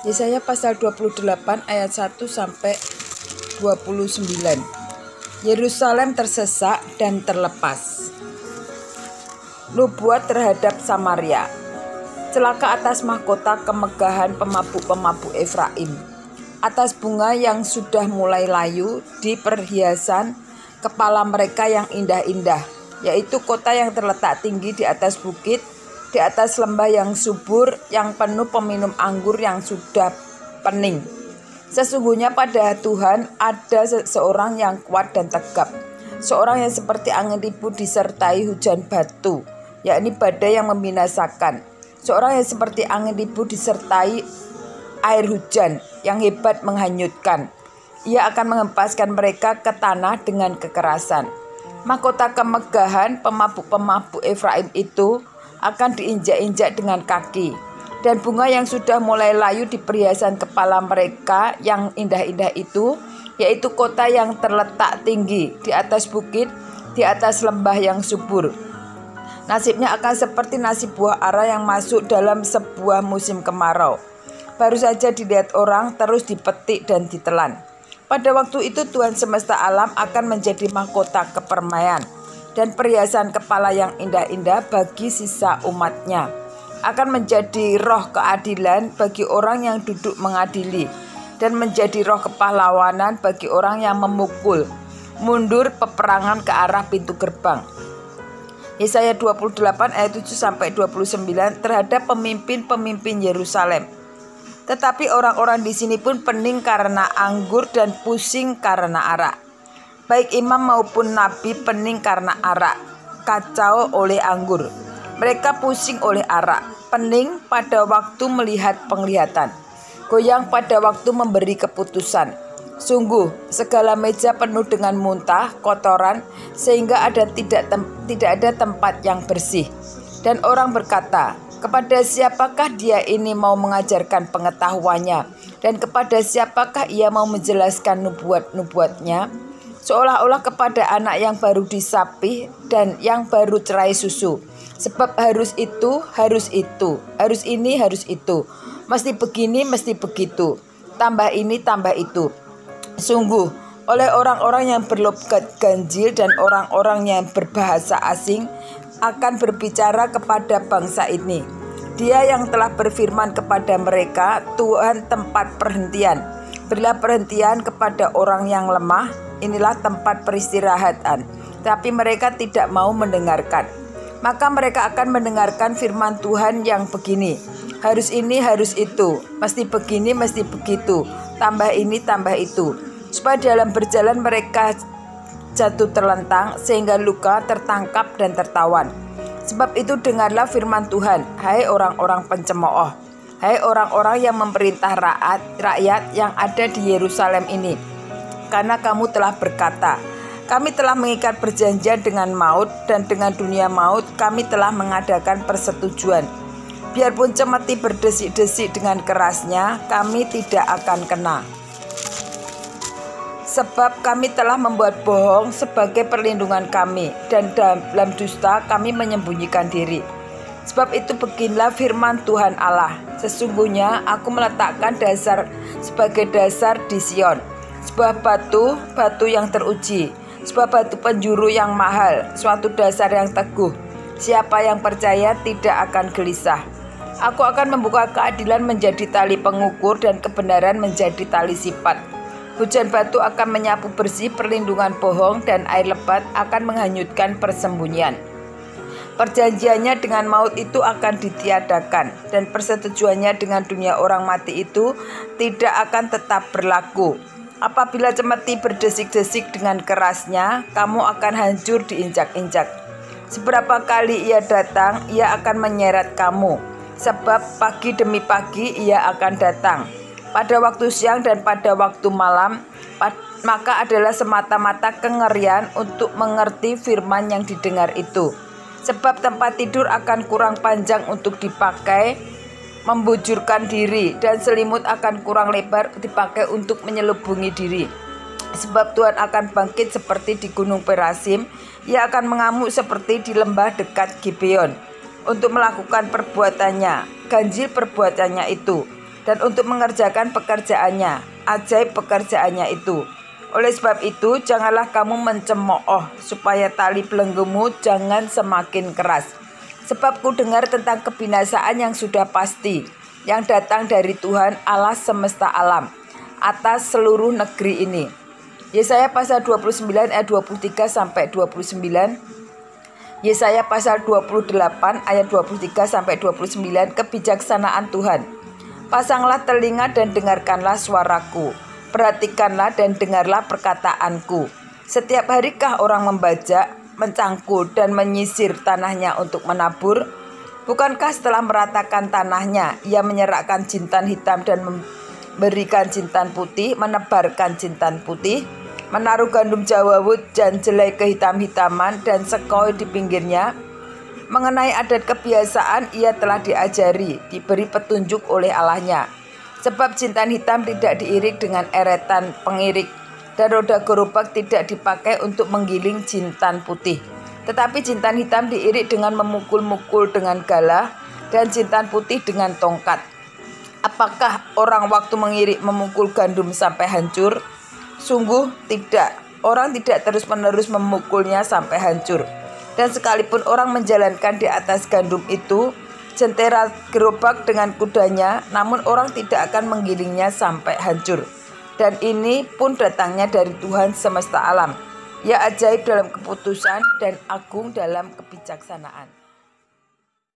Yesaya pasal 28 ayat 1 sampai 29. Yerusalem tersesak dan terlepas. Nubuat terhadap Samaria. Celaka atas mahkota kemegahan pemabuk-pemabuk Efraim, atas bunga yang sudah mulai layu di perhiasan kepala mereka yang indah-indah, yaitu kota yang terletak tinggi di atas bukit, di atas lembah yang subur, yang penuh peminum anggur yang sudah pening. Sesungguhnya pada Tuhan ada seorang yang kuat dan tegap, seorang yang seperti angin ribut disertai hujan batu, yakni badai yang membinasakan, seorang yang seperti angin ribut disertai air hujan yang hebat menghanyutkan. Ia akan menghempaskan mereka ke tanah dengan kekerasan. Mahkota kemegahan pemabuk-pemabuk Efraim itu akan diinjak-injak dengan kaki, dan bunga yang sudah mulai layu di perhiasan kepala mereka yang indah-indah itu, yaitu kota yang terletak tinggi di atas bukit, di atas lembah yang subur. Nasibnya akan seperti nasib buah ara yang masuk dalam sebuah musim kemarau. Baru saja dilihat orang, terus dipetik dan ditelan. Pada waktu itu Tuhan semesta alam akan menjadi mahkota kepermaian dan perhiasan kepala yang indah-indah bagi sisa umatnya. Akan menjadi roh keadilan bagi orang yang duduk mengadili, dan menjadi roh kepahlawanan bagi orang yang memukul mundur peperangan ke arah pintu gerbang. Yesaya 28 ayat 7 sampai 29 terhadap pemimpin-pemimpin Yerusalem. Tetapi orang-orang di sini pun pening karena anggur dan pusing karena arak. Baik imam maupun nabi pening karena arak, kacau oleh anggur. Mereka pusing oleh arak, pening pada waktu melihat penglihatan, goyang pada waktu memberi keputusan. Sungguh, segala meja penuh dengan muntah, kotoran, sehingga tidak ada tempat yang bersih. Dan orang berkata, kepada siapakah dia ini mau mengajarkan pengetahuannya, dan kepada siapakah ia mau menjelaskan nubuat-nubuatnya? Seolah-olah kepada anak yang baru disapih dan yang baru cerai susu. Sebab harus itu, harus itu, harus ini, harus itu, mesti begini, mesti begitu, tambah ini, tambah itu. Sungguh, oleh orang-orang yang berlogat ganjil dan orang-orang yang berbahasa asing akan berbicara kepada bangsa ini. Dia yang telah berfirman kepada mereka, Tuhan tempat perhentian. Berilah perhentian kepada orang yang lemah, inilah tempat peristirahatan. Tapi mereka tidak mau mendengarkan. Maka mereka akan mendengarkan firman Tuhan yang begini, harus ini, harus itu, mesti begini, mesti begitu, tambah ini, tambah itu, supaya dalam berjalan mereka jatuh terlentang, sehingga luka, tertangkap, dan tertawan. Sebab itu dengarlah firman Tuhan, hai orang-orang pencemooh, hai orang-orang yang memerintah rakyat yang ada di Yerusalem ini. Karena kamu telah berkata, kami telah mengikat perjanjian dengan maut, dan dengan dunia maut kami telah mengadakan persetujuan. Biarpun cemeti berdesik-desik dengan kerasnya, kami tidak akan kena. Sebab kami telah membuat bohong sebagai perlindungan kami, dan dalam dusta kami menyembunyikan diri. Sebab itu beginilah firman Tuhan Allah, sesungguhnya aku meletakkan dasar sebagai dasar di Sion, sebuah batu yang teruji, sebuah batu penjuru yang mahal, suatu dasar yang teguh. Siapa yang percaya tidak akan gelisah. Aku akan membuka keadilan menjadi tali pengukur dan kebenaran menjadi tali sipat. Hujan batu akan menyapu bersih perlindungan bohong, dan air lebat akan menghanyutkan persembunyian. Perjanjiannya dengan maut itu akan ditiadakan, dan persetujuannya dengan dunia orang mati itu tidak akan tetap berlaku. Apabila cemeti berdesik-desik dengan kerasnya, kamu akan hancur diinjak-injak. Seberapa kali ia datang, ia akan menyeret kamu. Sebab pagi demi pagi ia akan datang. Pada waktu siang dan pada waktu malam, maka adalah semata-mata kengerian untuk mengerti firman yang didengar itu. Sebab tempat tidur akan kurang panjang untuk dipakai, membujurkan diri, dan selimut akan kurang lebar dipakai untuk menyelubungi diri. Sebab Tuhan akan bangkit seperti di gunung Perasim, ia akan mengamuk seperti di lembah dekat Gibeon, untuk melakukan perbuatannya, ganjil perbuatannya itu. dan untuk mengerjakan pekerjaannya. Ajaib pekerjaannya itu. Oleh sebab itu, janganlah kamu mencemooh, supaya tali belenggumu jangan semakin keras. Sebab ku dengar tentang kebinasaan yang sudah pasti, yang datang dari Tuhan Allah semesta alam, atas seluruh negeri ini. Yesaya pasal 29 ayat 23 sampai 29. Yesaya pasal 28 ayat 23 sampai 29. Kebijaksanaan Tuhan. Pasanglah telinga dan dengarkanlah suaraku. Perhatikanlah dan dengarlah perkataanku. Setiap harikah orang membajak, mencangkul dan menyisir tanahnya untuk menabur? Bukankah setelah meratakan tanahnya, ia menyerahkan jintan hitam dan memberikan jintan putih, menebarkan jintan putih, menaruh gandum jawawut dan jelai kehitam-hitaman dan sekoi di pinggirnya? Mengenai adat kebiasaan ia telah diajari, diberi petunjuk oleh Allahnya. Sebab jintan hitam tidak diirik dengan eretan pengirik, dan roda gerobak tidak dipakai untuk menggiling jintan putih. Tetapi jintan hitam diirik dengan memukul-mukul dengan galah, dan jintan putih dengan tongkat. Apakah orang waktu mengirik memukul gandum sampai hancur? Sungguh tidak. Orang tidak terus-menerus memukulnya sampai hancur. Dan sekalipun orang menjalankan di atas gandum itu jentera gerobak dengan kudanya, namun orang tidak akan menggilingnya sampai hancur. Dan ini pun datangnya dari Tuhan semesta alam. Ia ajaib dalam keputusan dan agung dalam kebijaksanaan.